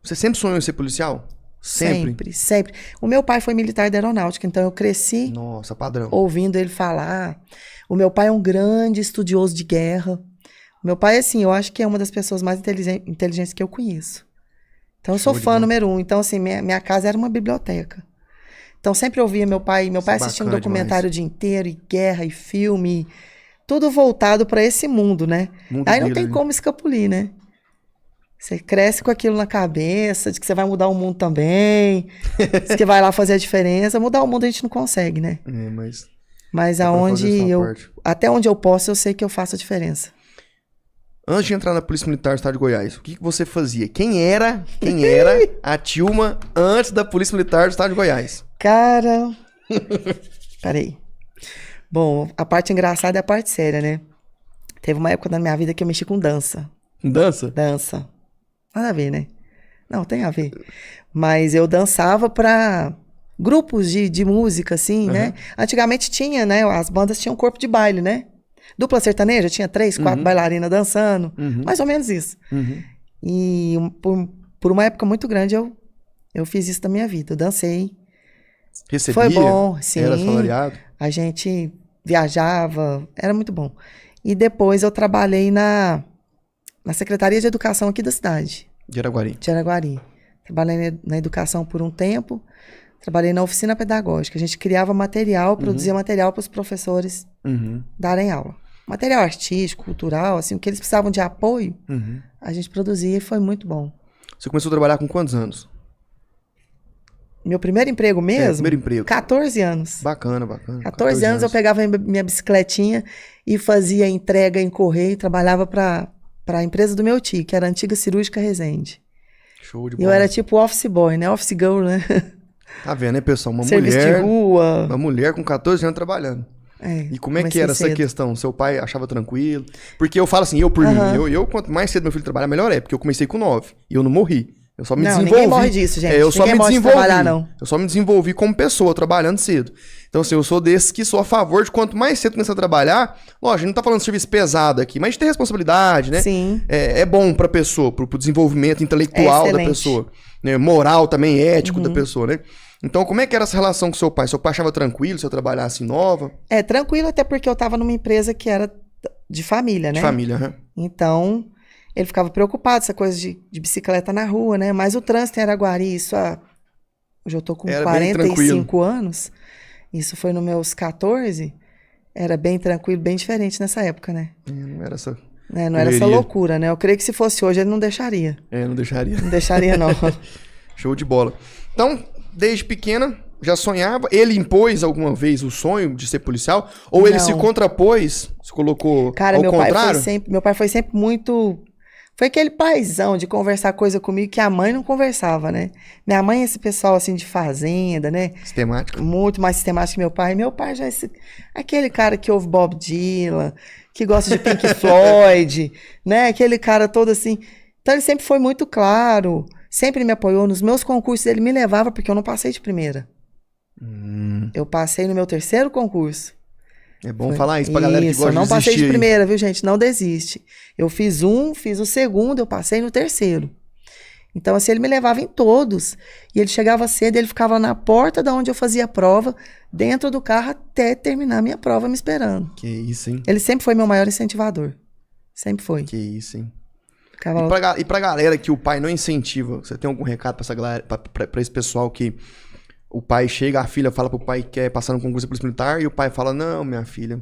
Você sempre sonhou em ser policial? Sempre? Sempre. O meu pai foi militar da aeronáutica, então eu cresci Nossa, padrão. ouvindo ele falar. O meu pai é um grande estudioso de guerra. O meu pai, assim, eu acho que é uma das pessoas mais inteligentes que eu conheço. Então eu sou fã número 1. Então, assim, minha casa era uma biblioteca. Então sempre ouvia meu pai assistindo documentário o dia inteiro, e guerra, e filme, tudo voltado para esse mundo, né? Aí não tem como escapulir, né? Você cresce com aquilo na cabeça, de que você vai mudar o mundo também, de que vai lá fazer a diferença. Mudar o mundo a gente não consegue, né? Mas até onde eu posso, eu sei que eu faço a diferença. Antes de entrar na Polícia Militar do Estado de Goiás, o que você fazia? Quem era a Tilma antes da Polícia Militar do Estado de Goiás? Cara, peraí. Bom, a parte engraçada é a parte séria, né? Teve uma época da minha vida que eu mexi com dança. Dança? Dança. Nada a ver, né? Não, tem a ver. Mas eu dançava pra grupos de música, assim, né? Antigamente tinha, né? As bandas tinham corpo de baile, né? Dupla sertaneja, tinha 3, 4 bailarinas dançando. Mais ou menos isso. E por uma época muito grande eu fiz isso na minha vida. Eu dancei. Recebia? Foi bom, sim. Era salariado? A gente viajava, era muito bom. E depois eu trabalhei na Secretaria de Educação aqui da cidade. De Araguari. De Araguari. Trabalhei na educação por um tempo. Trabalhei na oficina pedagógica. A gente criava material, produzia material para os professores darem aula. Material artístico, cultural, assim, o que eles precisavam de apoio, a gente produzia e foi muito bom. Você começou a trabalhar com quantos anos? Meu primeiro emprego mesmo? Primeiro emprego. 14 anos. Bacana. 14 anos eu pegava minha bicicletinha e fazia entrega em correio, trabalhava para a empresa do meu tio, que era a Antiga Cirúrgica Resende. Show de bola. Eu era tipo office boy, né? Office girl, né? Tá vendo, né, pessoal? Serviço de rua. Uma mulher com 14 anos trabalhando. E como é que era essa questão? Seu pai achava tranquilo? Porque eu falo assim, eu por mim, quanto mais cedo meu filho trabalhar, melhor é. Porque eu comecei com 9 e eu não morri. Eu só me desenvolvi. Ninguém morre disso, gente. Eu só me desenvolvi. Trabalhar, não. Eu só me desenvolvi como pessoa, trabalhando cedo. Então, assim, eu sou desses que sou a favor de quanto mais cedo começar a trabalhar. Lógico, a gente não tá falando de serviço pesado aqui, mas de ter responsabilidade, né? Sim. É bom pra pessoa, pro desenvolvimento intelectual da pessoa. Né? Moral também, ético da pessoa, né? Então, como é que era essa relação com seu pai? Seu pai achava tranquilo se eu trabalhasse nova? Tranquilo, até porque eu tava numa empresa que era de família, né? De família, Então, ele ficava preocupado, essa coisa de bicicleta na rua, né? Mas o trânsito em Araguari, hoje eu tô com 45 anos, isso foi nos meus 14, era bem tranquilo, bem diferente nessa época, né? Não era essa... Não era essa loucura, né? Eu creio que se fosse hoje, ele não deixaria. Não deixaria. Não deixaria, não. Show de bola. Então, desde pequena, já sonhava? Ele impôs alguma vez o sonho de ser policial? Ou não. Ele se contrapôs? Se colocou ao contrário? Meu pai foi sempre muito... Foi aquele paizão de conversar coisa comigo que a mãe não conversava, né? Minha mãe é esse pessoal, assim, de fazenda, né? Sistemático. Muito mais sistemático que meu pai. Meu pai já é aquele cara que ouve Bob Dylan, que gosta de Pink Floyd, né? Aquele cara todo assim. Então ele sempre foi muito claro, sempre me apoiou. Nos meus concursos ele me levava porque eu não passei de primeira. Eu passei no meu 3º concurso. É bom falar isso pra galera que gosta de desistir. Eu não passei de primeira, viu, gente? Não desiste. Eu fiz o 2º, eu passei no 3º. Então, assim, ele me levava em todos. E ele chegava cedo, ele ficava na porta da onde eu fazia a prova, dentro do carro, até terminar a minha prova me esperando. Que isso, hein? Ele sempre foi meu maior incentivador. Sempre foi. Que isso, hein? E pra galera que o pai não incentiva, você tem algum recado pra essa galera, pra esse pessoal que o pai chega, a filha fala pro pai que quer passar no concurso de polícia militar e o pai fala, não, minha filha,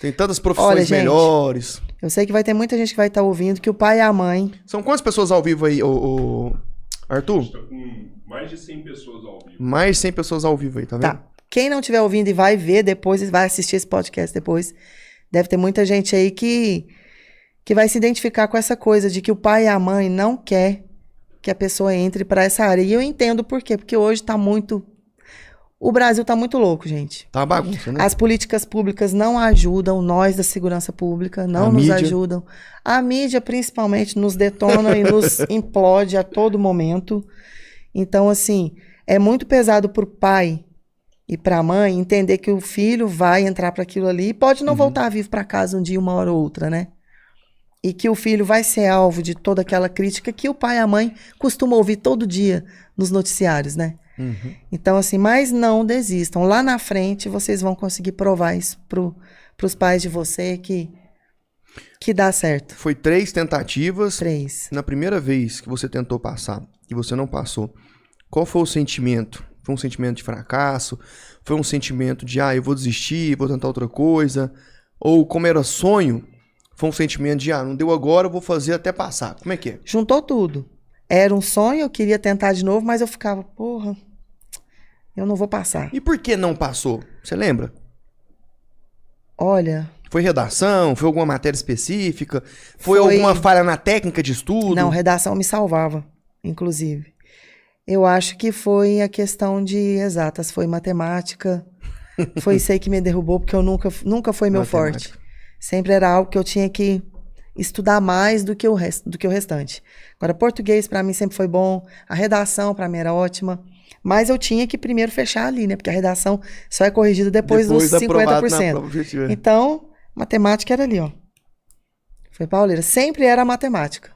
tem tantas profissões melhores. Eu sei que vai ter muita gente que vai estar ouvindo que o pai e a mãe... São quantas pessoas ao vivo aí, Arthur? A gente tá com mais de 100 pessoas ao vivo. Mais de 100 pessoas ao vivo aí, tá vendo? Tá. Quem não estiver ouvindo e vai ver depois, vai assistir esse podcast depois, deve ter muita gente aí que vai se identificar com essa coisa de que o pai e a mãe não quer que a pessoa entre para essa área. E eu entendo por quê, porque hoje tá muito... O Brasil tá muito louco, gente. Tá bagunça, né? As políticas públicas não ajudam, nós da segurança pública não nos ajudam. A mídia, principalmente, nos detona e nos implode a todo momento. Então, assim, é muito pesado pro pai e pra mãe entender que o filho vai entrar para aquilo ali e pode não voltar vivo para casa um dia, uma hora ou outra, né? e que o filho vai ser alvo de toda aquela crítica que o pai e a mãe costumam ouvir todo dia nos noticiários, né? Então, assim, mas não desistam. Lá na frente, vocês vão conseguir provar isso pros pais de você que dá certo. Foi 3 tentativas. 3. Na primeira vez que você tentou passar e você não passou, qual foi o sentimento? Foi um sentimento de fracasso? Foi um sentimento de, eu vou desistir, vou tentar outra coisa? Ou como era sonho, foi um sentimento de, não deu agora, eu vou fazer até passar. Como é que é? Juntou tudo. Era um sonho, eu queria tentar de novo, mas eu ficava, porra, eu não vou passar. E por que não passou? Você lembra? Olha... Foi redação? Foi alguma matéria específica? Foi alguma falha na técnica de estudo? Não, redação me salvava, inclusive. Eu acho que foi a questão de exatas, foi matemática. Foi isso aí que me derrubou, porque eu nunca foi meu forte. Sempre era algo que eu tinha que estudar mais do que o restante. Agora, português para mim sempre foi bom, a redação para mim era ótima, mas eu tinha que primeiro fechar ali, né? Porque a redação só é corrigida depois dos 50%. Então, matemática era ali, ó. Foi pauleira. Sempre era a matemática.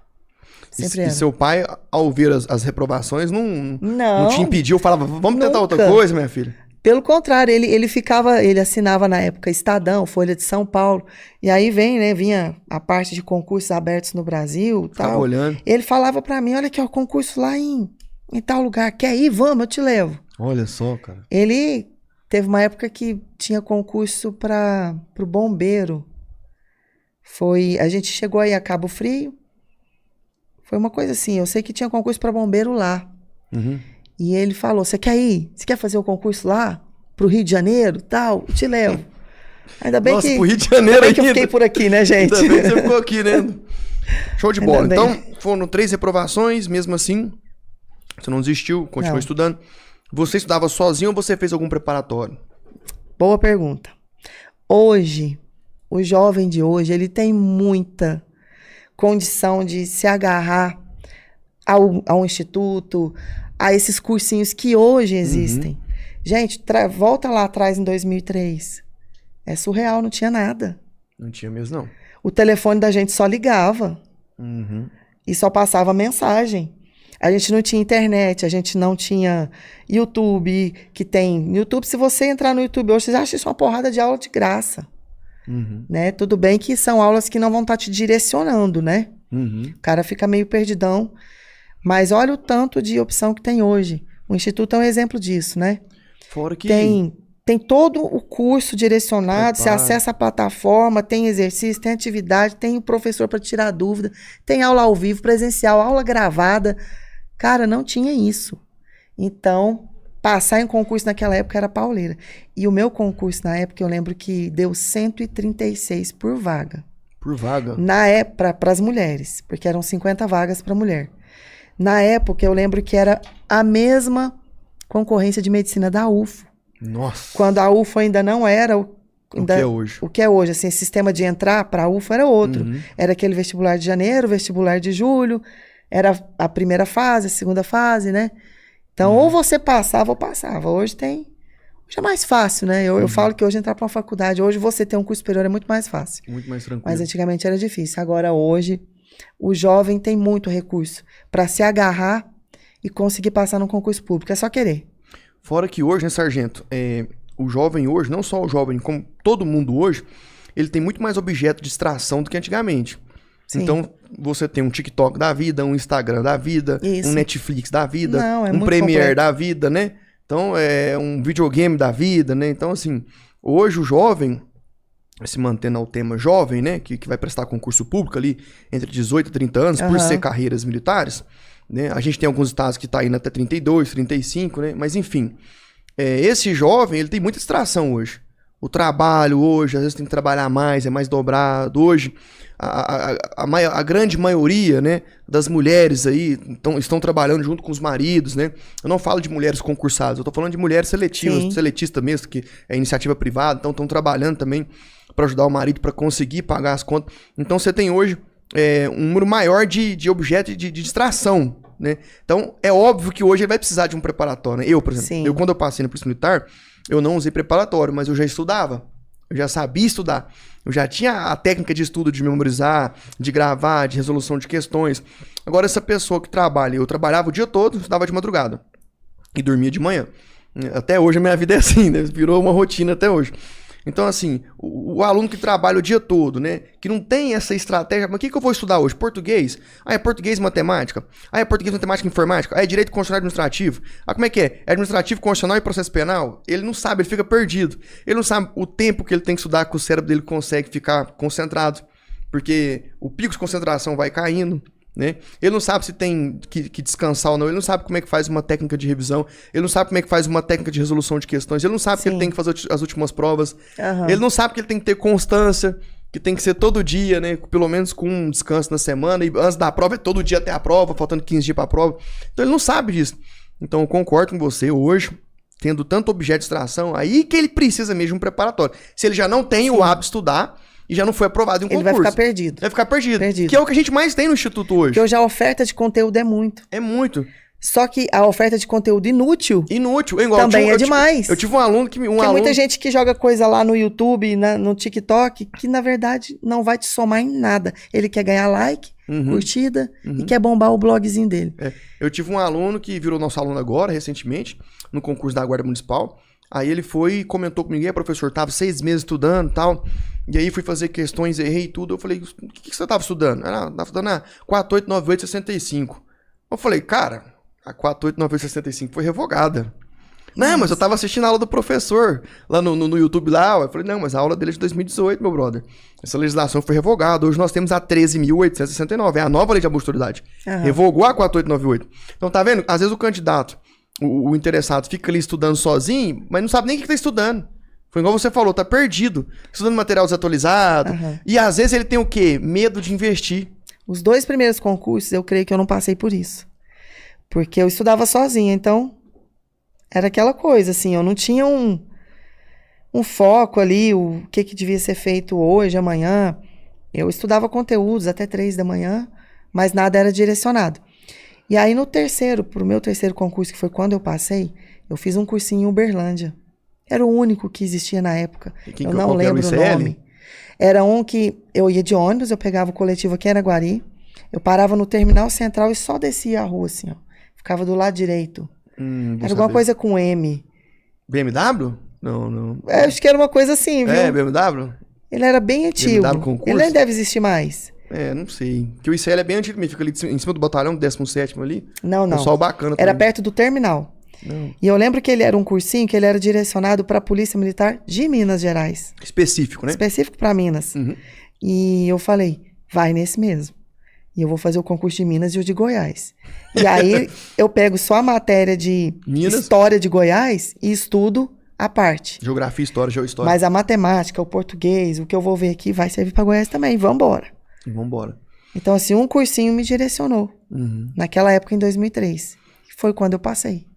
Sempre era. E seu pai, ao ver as reprovações, não te impediu, falava, vamos tentar outra coisa, minha filha? Pelo contrário, ele assinava na época Estadão, Folha de São Paulo, e aí vinha a parte de concursos abertos no Brasil, ficava tal. Olhando. Ele falava pra mim, olha aqui, ó, concurso lá em tal lugar, quer ir? Vamos, eu te levo. Olha só, cara. Ele teve uma época que tinha concurso pro bombeiro. A gente chegou aí a Cabo Frio, foi uma coisa assim, eu sei que tinha concurso para bombeiro lá. E ele falou, você quer ir? Você quer fazer o concurso lá? Pro Rio de Janeiro? Tal? Eu te levo. Ainda bem pro Rio de Janeiro ainda que eu fiquei por aqui, né, gente? Ainda bem que você ficou aqui, né? Show de bola. Então, foram 3 reprovações, mesmo assim, você não desistiu, continuou estudando. Você estudava sozinho ou você fez algum preparatório? Boa pergunta. Hoje, o jovem de hoje, ele tem muita condição de se agarrar ao instituto, a esses cursinhos que hoje existem. Gente, volta lá atrás em 2003. É surreal, não tinha nada. Não tinha mesmo, não. O telefone da gente só ligava. E só passava mensagem. A gente não tinha internet, a gente não tinha YouTube, que tem... YouTube, se você entrar no YouTube hoje, você acha isso uma porrada de aula de graça. Né? Tudo bem que são aulas que não vão estar te direcionando, né? O cara fica meio perdidão. Mas olha o tanto de opção que tem hoje. O Instituto é um exemplo disso, né? Fora que... Tem todo o curso direcionado, você acessa a plataforma, tem exercício, tem atividade, tem o professor para tirar dúvida, tem aula ao vivo, presencial, aula gravada. Cara, não tinha isso. Então, passar em concurso naquela época era pauleira. E o meu concurso na época, eu lembro que deu 136 por vaga. Por vaga? Na época, para as mulheres, porque eram 50 vagas para mulher. Na época, eu lembro que era a mesma concorrência de medicina da UFO. Nossa. Quando a UFO ainda não era o que é hoje. O que é hoje. Assim, o sistema de entrar para a UFO era outro. Era aquele vestibular de janeiro, vestibular de julho. Era a primeira fase, a segunda fase, né? Então, ou você passava ou passava. Hoje é mais fácil, né? Eu falo que hoje entrar para uma faculdade, hoje você ter um curso superior é muito mais fácil. Muito mais tranquilo. Mas antigamente era difícil. Agora, hoje... O jovem tem muito recurso para se agarrar e conseguir passar no concurso público. É só querer. Fora que hoje, né, sargento, o jovem hoje, não só o jovem, como todo mundo hoje, ele tem muito mais objeto de distração do que antigamente. Sim. Então, você tem um TikTok da vida, um Instagram da vida, um Netflix da vida, um Premiere da vida, né? Então, um videogame da vida, né? Então, assim, hoje o jovem... se mantendo ao tema jovem, né, que vai prestar concurso público ali entre 18 e 30 anos, por ser carreiras militares, né, a gente tem alguns estados que tá indo até 32, 35, né, mas enfim, esse jovem, ele tem muita distração hoje. O trabalho hoje, às vezes tem que trabalhar mais, é mais dobrado. Hoje, a grande maioria, né, das mulheres aí estão trabalhando junto com os maridos, né. Eu não falo de mulheres concursadas, eu tô falando de mulheres seletivas, seletistas mesmo, que é iniciativa privada, então estão trabalhando também para ajudar o marido para conseguir pagar as contas. Então você tem hoje um número maior de objetos de distração, né? Então é óbvio que hoje ele vai precisar de um preparatório, né? Eu, por exemplo, quando eu passei no Polícia Militar, eu não usei preparatório, mas eu já estudava, eu já sabia estudar. Eu já tinha a técnica de estudo de memorizar, de gravar, de resolução de questões. Agora, essa pessoa que trabalha, eu trabalhava o dia todo, estudava de madrugada e dormia de manhã. Até hoje a minha vida é assim, né? Virou uma rotina até hoje. Então, assim, o aluno que trabalha o dia todo, né? Que não tem essa estratégia. Mas o que eu vou estudar hoje? Português? Ah, é português e matemática? Ah, é português, matemática e informática? Ah, é direito constitucional e administrativo? Ah, como é que é? É administrativo, constitucional e processo penal? Ele não sabe, ele fica perdido. Ele não sabe o tempo que ele tem que estudar, que o cérebro dele consegue ficar concentrado. Porque o pico de concentração vai caindo. Né? Ele não sabe se tem que descansar ou não, ele não sabe como é que faz uma técnica de revisão, ele não sabe como é que faz uma técnica de resolução de questões, ele não sabe que ele tem que fazer as últimas provas, ele não sabe que ele tem que ter constância, que tem que ser todo dia, né? Pelo menos com um descanso na semana, e antes da prova é todo dia até a prova, faltando 15 dias para a prova. Então ele não sabe disso. Então eu concordo com você hoje, tendo tanto objeto de distração, aí que ele precisa mesmo de um preparatório. Se ele já não tem o hábito de estudar, e já não foi aprovado em um concurso. Ele vai ficar perdido. Vai ficar perdido. Que é o que a gente mais tem no Instituto hoje. Porque hoje a oferta de conteúdo é muito. É muito. Só que a oferta de conteúdo inútil igual, também é demais. Eu tive um aluno que... muita gente que joga coisa lá no YouTube, no TikTok, que na verdade não vai te somar em nada. Ele quer ganhar like, curtida e quer bombar o blogzinho dele. Eu tive um aluno que virou nosso aluno agora, recentemente, no concurso da Guarda Municipal. Aí ele foi e comentou comigo, professor, tava 6 meses estudando e tal, e aí fui fazer questões, errei tudo. Eu falei, o que você tava estudando? Tava estudando a 489865. Eu falei, cara, a 489865 foi revogada. Não, mas eu tava assistindo a aula do professor lá no YouTube lá. Eu falei, não, mas a aula dele é de 2018, meu brother. Essa legislação foi revogada. Hoje nós temos a 13.869, é a nova lei de abuso de autoridade. Revogou a 4898. Então tá vendo? Às vezes o candidato, o interessado, fica ali estudando sozinho, mas não sabe nem o que tá estudando. Foi igual você falou, tá perdido. Estudando material desatualizado. E às vezes ele tem o quê? Medo de investir. Os 2 primeiros concursos, eu creio que eu não passei por isso. Porque eu estudava sozinha, então era aquela coisa, assim, eu não tinha um foco ali, o que devia ser feito hoje, amanhã. Eu estudava conteúdos até 3 da manhã, mas nada era direcionado. E aí pro meu terceiro concurso, que foi quando eu passei, eu fiz um cursinho em Uberlândia. Era o único que existia na época. Eu não lembro o nome. Era um que eu ia de ônibus, eu pegava o coletivo aqui em Araguari, eu parava no terminal central e só descia a rua, assim, ó. Ficava do lado direito. Era alguma coisa com M. BMW? Não. Acho que era uma coisa assim, viu? BMW? Ele era bem antigo. BMW concurso? Ele nem deve existir mais. Não sei. Porque o ICL é bem antigo, fica ali em cima do batalhão, 17º ali. Não. Pessoal bacana era também. perto do terminal. Não. E eu lembro que ele era um cursinho que ele era direcionado para a Polícia Militar de Minas Gerais. Específico, né? Específico para Minas. E eu falei, vai nesse mesmo. E eu vou fazer o concurso de Minas e o de Goiás. E aí eu pego só a matéria de História de Goiás e estudo a parte. Geografia, História, Geohistória. Mas a matemática, o português, o que eu vou ver aqui vai servir para Goiás também. Vambora. Então, assim, um cursinho me direcionou. Naquela época, em 2003. Foi quando eu passei.